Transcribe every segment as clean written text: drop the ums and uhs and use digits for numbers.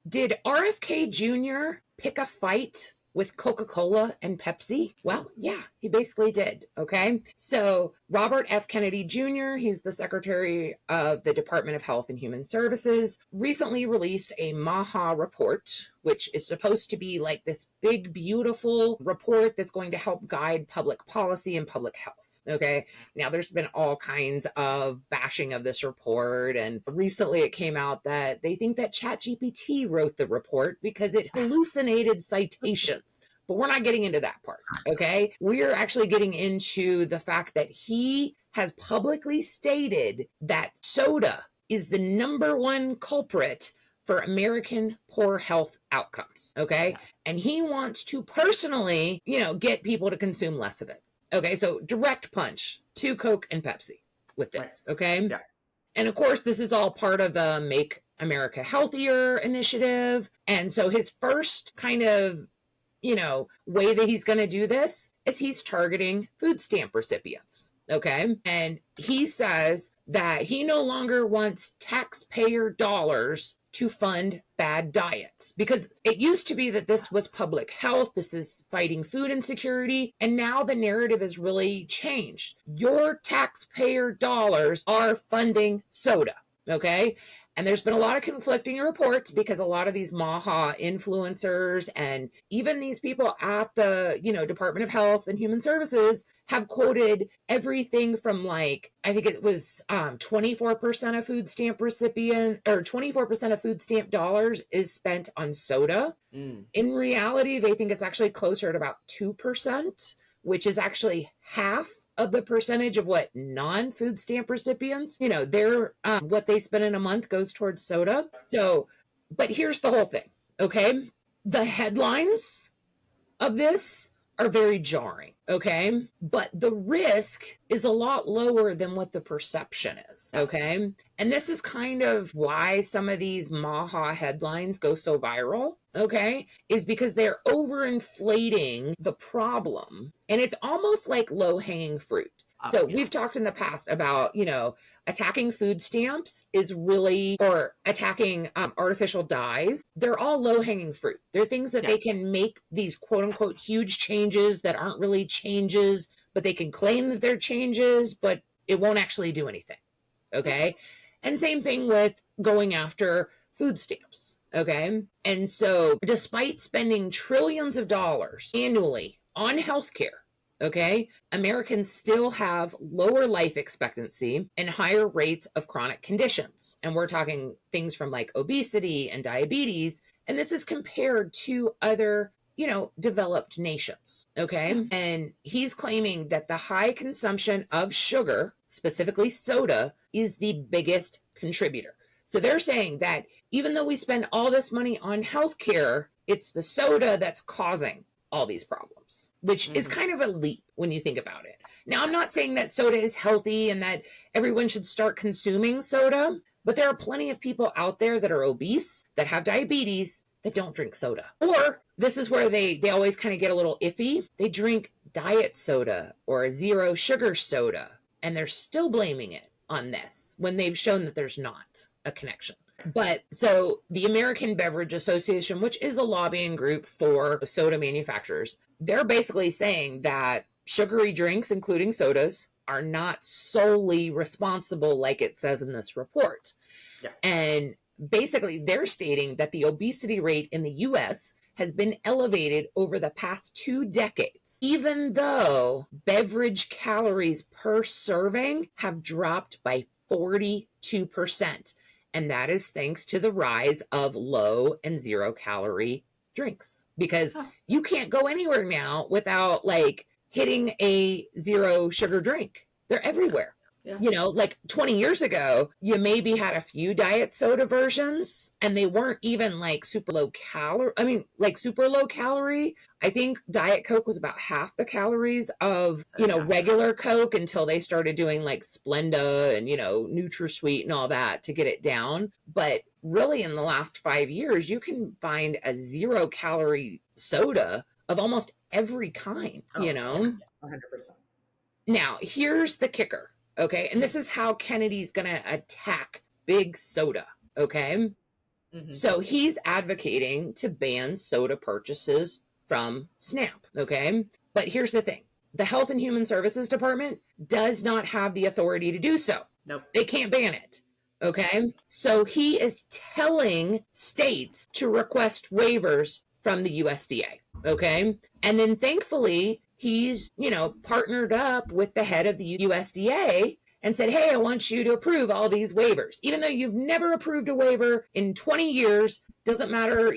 Did RFK Jr. pick a fight with Coca-Cola and Pepsi? Well, yeah, he basically did. Okay. So Robert F. Kennedy Jr., he's the Secretary of the Department of Health and Human Services, recently released a MAHA report, which is supposed to be like this big, beautiful report that's going to help guide public policy and public health. Okay. Now, there's been all kinds of bashing of this report. And recently it came out that they think that ChatGPT wrote the report because it hallucinated citations. But we're not getting into that part, okay? We're actually getting into the fact that he has publicly stated that soda is the number one culprit for American poor health outcomes, okay? And he wants to personally, get people to consume less of it. Okay, so direct punch to Coke and Pepsi with this, okay? Yeah. And of course, this is all part of the Make America Healthier initiative. And so his first kind of way that he's going to do this is he's targeting food stamp recipients. Okay. And he says that he no longer wants taxpayer dollars to fund bad diets, because it used to be that this was public health. This is fighting food insecurity. And now the narrative has really changed. Your taxpayer dollars are funding soda. Okay. And there's been a lot of conflicting reports because a lot of these MAHA influencers and even these people at the, Department of Health and Human Services have quoted everything from I think it was 24% of food stamp recipient or 24% of food stamp dollars is spent on soda. In reality, they think it's actually closer at about 2%, which is actually half of the percentage of what non-food stamp recipients, their what they spend in a month goes towards soda. So, but here's the whole thing, okay? The headlines of this are very jarring, okay? But the risk is a lot lower than what the perception is, okay? And this is kind of why some of these MAHA headlines go so viral, okay? Is because they're overinflating the problem, and it's almost like low-hanging fruit. So we've talked in the past about, attacking food stamps is really, or attacking artificial dyes. They're all low-hanging fruit. They're things that they can make these quote unquote huge changes that aren't really changes, but they can claim that they're changes, but it won't actually do anything. Okay. And same thing with going after food stamps. Okay. And so despite spending trillions of dollars annually on healthcare, okay, Americans still have lower life expectancy and higher rates of chronic conditions. And we're talking things from like obesity and diabetes. And this is compared to other, developed nations. Okay. And he's claiming that the high consumption of sugar, specifically soda, is the biggest contributor. So they're saying that even though we spend all this money on healthcare, it's the soda that's causing all these problems, which is kind of a leap when you think about it. Now, I'm not saying that soda is healthy and that everyone should start consuming soda, but there are plenty of people out there that are obese, that have diabetes, that don't drink soda. Or this is where they always kind of get a little iffy. They drink diet soda or a zero sugar soda, and they're still blaming it on this when they've shown that there's not a connection. But so the American Beverage Association, which is a lobbying group for soda manufacturers, they're basically saying that sugary drinks, including sodas, are not solely responsible like it says in this report. And basically they're stating that the obesity rate in the US has been elevated over the past 2 decades, even though beverage calories per serving have dropped by 42%. And that is thanks to the rise of low and zero calorie drinks, because you can't go anywhere now without hitting a zero sugar drink. They're everywhere. Like 20 years ago, you maybe had a few diet soda versions and they weren't even super low calorie. I mean, super low calorie. I think Diet Coke was about half the calories of, regular Coke until they started doing Splenda and, NutraSweet and all that to get it down. But really in the last 5 years, you can find a 0 calorie soda of almost every kind, 100%. Now, here's the kicker. Okay. And this is how Kennedy's going to attack big soda. Okay. Mm-hmm. So he's advocating to ban soda purchases from SNAP. Okay. But here's the thing. The Health and Human Services Department does not have the authority to do so. Nope. They can't ban it. Okay. So he is telling states to request waivers from the USDA. Okay. And then thankfully, he's, partnered up with the head of the USDA and said, hey, I want you to approve all these waivers. Even though you've never approved a waiver in 20 years, doesn't matter,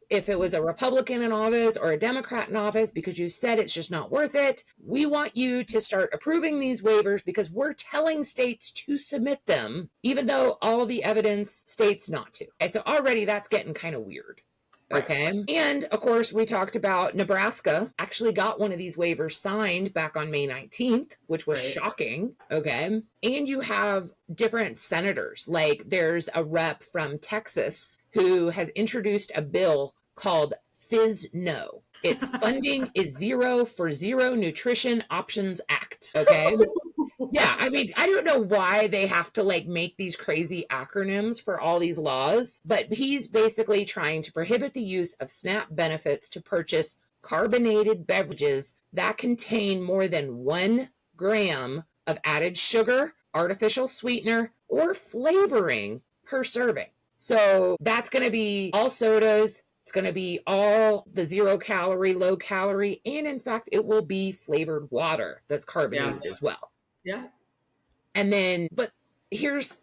if it was a Republican in office or a Democrat in office, because you said it's just not worth it. We want you to start approving these waivers because we're telling states to submit them, even though all the evidence states not to. Okay, so already that's getting kind of weird. Okay. Right. And of course, we talked about Nebraska actually got one of these waivers signed back on May 19th, which was shocking. Okay. And you have different senators, like there's a rep from Texas who has introduced a bill called Fizz No. Its funding is Zero for Zero Nutrition Options Act. Okay. Yeah, I mean, I don't know why they have to make these crazy acronyms for all these laws, but he's basically trying to prohibit the use of SNAP benefits to purchase carbonated beverages that contain more than 1 gram of added sugar, artificial sweetener, or flavoring per serving. So that's going to be all sodas. It's going to be all the 0-calorie, low calorie, and in fact, it will be flavored water that's carbonated as well. Yeah. And then, but here's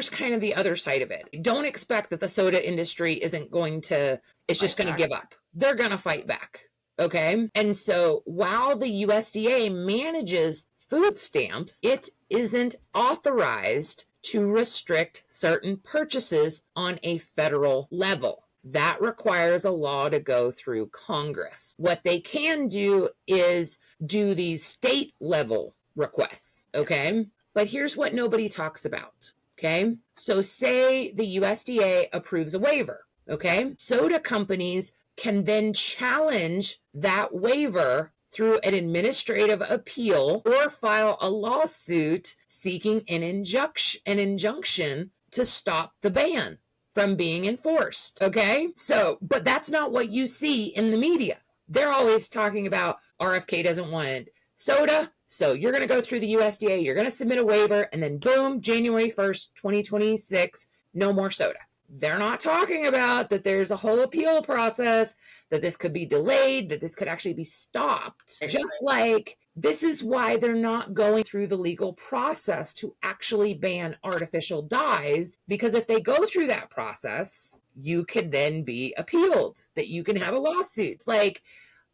kind of the other side of it. Don't expect that the soda industry isn't going to, it's just going to give up. They're going to fight back. Okay. And so while the USDA manages food stamps, it isn't authorized to restrict certain purchases on a federal level. That requires a law to go through Congress. What they can do is do these state level requests. Okay. But here's what nobody talks about. Okay. So say the USDA approves a waiver. Okay. Soda companies can then challenge that waiver through an administrative appeal or file a lawsuit seeking an injunction to stop the ban from being enforced. Okay. So, but that's not what you see in the media. They're always talking about RFK doesn't want soda. So you're going to go through the USDA, you're going to submit a waiver, and then boom, January 1st, 2026, no more soda. They're not talking about that there's a whole appeal process, that this could be delayed, that this could actually be stopped. Just like this is why they're not going through the legal process to actually ban artificial dyes, because if they go through that process, you can then be appealed, that you can have a lawsuit. Like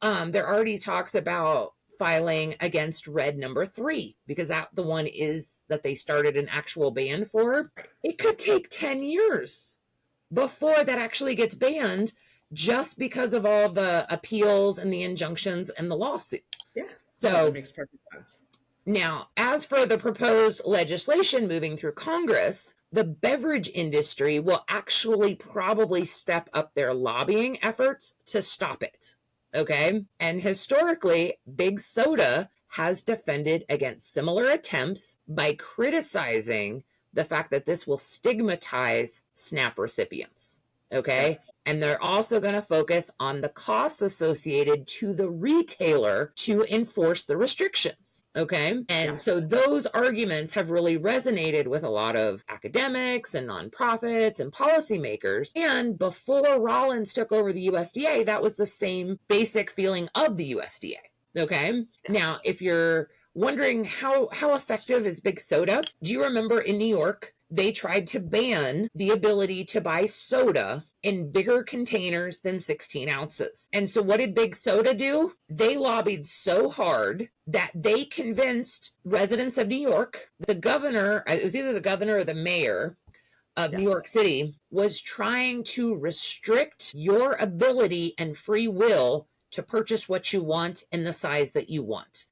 there already talks about filing against red number 3, because that the one is that they started an actual ban for. It could take 10 years before that actually gets banned, just because of all the appeals and the injunctions and the lawsuits. Yeah. So that makes perfect sense. Now, as for the proposed legislation moving through Congress, the beverage industry will actually probably step up their lobbying efforts to stop it. Okay. And historically, Big Soda has defended against similar attempts by criticizing the fact that this will stigmatize SNAP recipients. Okay. And they're also going to focus on the costs associated to the retailer to enforce the restrictions. Okay. And so those arguments have really resonated with a lot of academics and nonprofits and policymakers. And before Rollins took over the USDA, that was the same basic feeling of the USDA. Okay. Now, if you're wondering how effective is Big Soda, do you remember in New York, they tried to ban the ability to buy soda in bigger containers than 16 ounces. And so what did Big Soda do? They lobbied so hard that they convinced residents of New York, the governor, it was either the governor or the mayor of New York City, was trying to restrict your ability and free will to purchase what you want in the size that you want.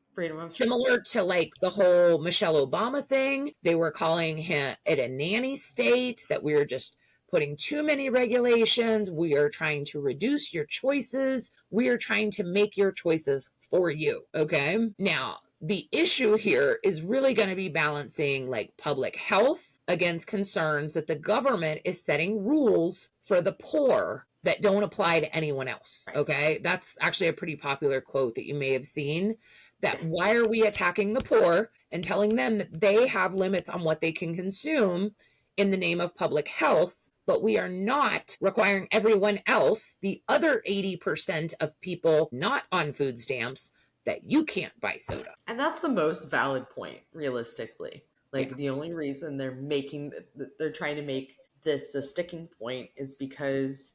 Similar to like the whole Michelle Obama thing. They were calling it a nanny state, that we were just putting too many regulations. We are trying to reduce your choices. We are trying to make your choices for you. Okay. Now, the issue here is really going to be balancing like public health against concerns that the government is setting rules for the poor that don't apply to anyone else. Okay. That's actually a pretty popular quote that you may have seen, that why are we attacking the poor and telling them that they have limits on what they can consume in the name of public health, but we are not requiring everyone else, the other 80% of people not on food stamps, that you can't buy soda. And that's the most valid point, realistically. Like, the only reason they're trying to make this the sticking point is because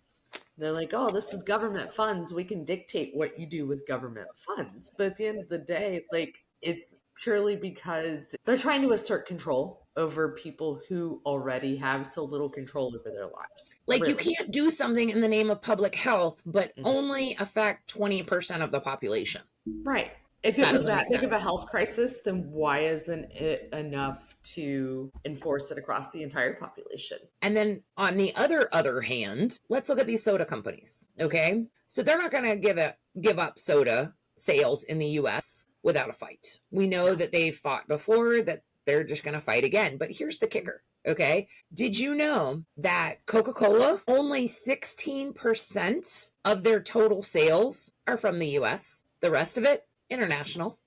they're like, oh, this is government funds. We can dictate what you do with government funds. But at the end of the day, like, it's purely because they're trying to assert control over people who already have so little control over their lives. Like, really, you can't do something in the name of public health, but only affect 20% of the population. Right. If it was that big of a health crisis, then why isn't it enough to enforce it across the entire population? And then on the other hand, let's look at these soda companies. Okay. So they're not going to give up soda sales in the US without a fight. We know that they've fought before, that they're just going to fight again. But here's the kicker. Okay. Did you know that Coca-Cola, only 16% of their total sales are from the US? The rest of it, international.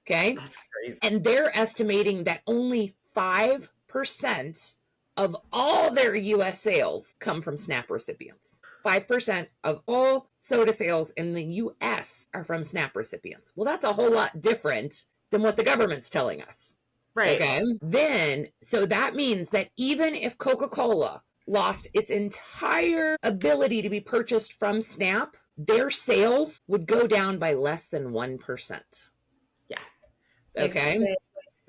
Okay. That's crazy. And they're estimating that only 5% of all their US sales come from SNAP recipients. 5% of all soda sales in the US are from SNAP recipients. Well, that's a whole lot different than what the government's telling us. Right. Okay. Then, so that means that even if Coca-Cola lost its entire ability to be purchased from SNAP, their sales would go down by less than 1%. Yeah. Okay.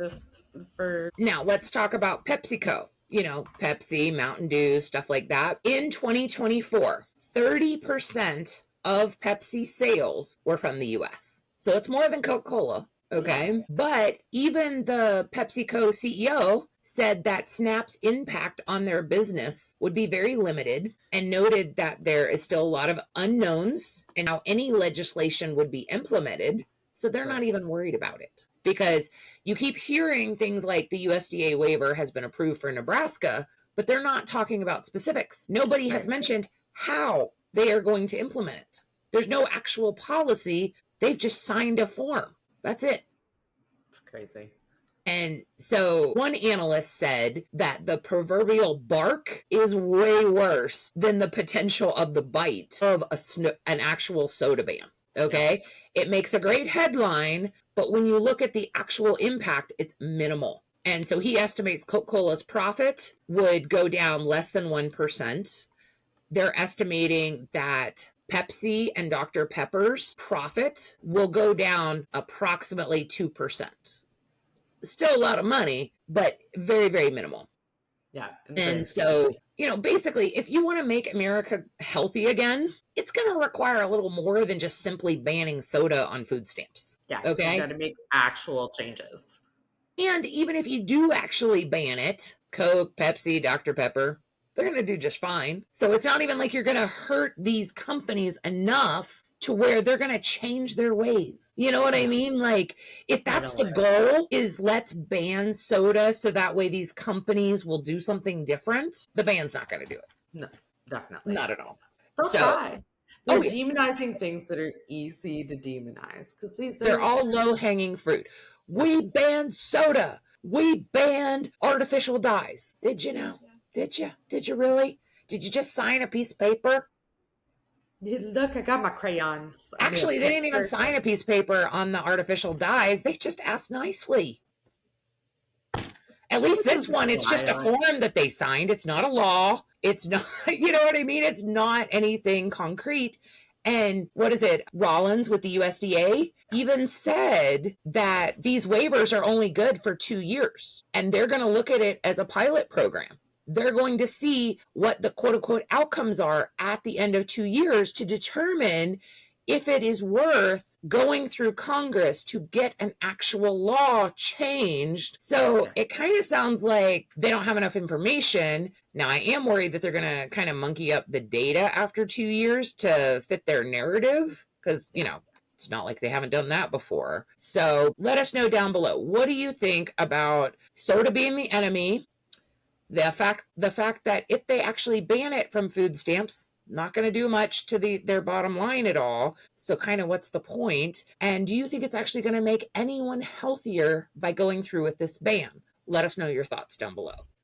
Just for now, let's talk about PepsiCo. You know, Pepsi, Mountain Dew, stuff like that. In 2024, 30% of Pepsi sales were from the US. So it's more than Coca-Cola. Okay. But even the PepsiCo CEO said that SNAP's impact on their business would be very limited, and noted that there is still a lot of unknowns in how any legislation would be implemented. So they're not even worried about it, because you keep hearing things like the USDA waiver has been approved for Nebraska, but they're not talking about specifics. Nobody has mentioned how they are going to implement it. There's no actual policy. They've just signed a form. That's it. It's crazy. And so one analyst said that the proverbial bark is way worse than the potential of the bite of an actual soda ban. Okay. It makes a great headline, but when you look at the actual impact, it's minimal. And so he estimates Coca-Cola's profit would go down less than 1%. They're estimating that Pepsi and Dr Pepper's profit will go down approximately 2%. Still a lot of money, but very, very minimal. Yeah. And so, you know, basically, if you want to make America healthy again, it's going to require a little more than just simply banning soda on food stamps. Yeah. Okay. You got to make actual changes. And even if you do actually ban it, Coke, Pepsi, Dr Pepper, they're going to do just fine. So it's not even like you're going to hurt these companies enough to where they're going to change their ways. You know what I mean? Like, if that's the goal, is let's ban soda so that way these companies will do something different, the ban's not going to do it. No, definitely. Not at all. They'll try. They're demonizing things that are easy to demonize, because they're all low-hanging fruit. We banned soda. We banned artificial dyes. Did you know? Did you? Did you really? Did you just sign a piece of paper? Look, I got my crayons. Actually, they didn't even sign a piece of paper on the artificial dyes. They just asked nicely. At least this one, it's just a form that they signed. It's not a law. It's not, you know what I mean? It's not anything concrete. And what is it? Rollins with the USDA even said that these waivers are only good for 2 years. And they're going to look at it as a pilot program. They're going to see what the quote unquote outcomes are at the end of 2 years to determine if it is worth going through Congress to get an actual law changed. So it kind of sounds like they don't have enough information. Now, I am worried that they're going to kind of monkey up the data after 2 years to fit their narrative, because, you know, it's not like they haven't done that before. So let us know down below. What do you think about soda being the enemy? The fact that if they actually ban it from food stamps, not going to do much to their bottom line at all. So kind of what's the point? And do you think it's actually going to make anyone healthier by going through with this ban? Let us know your thoughts down below.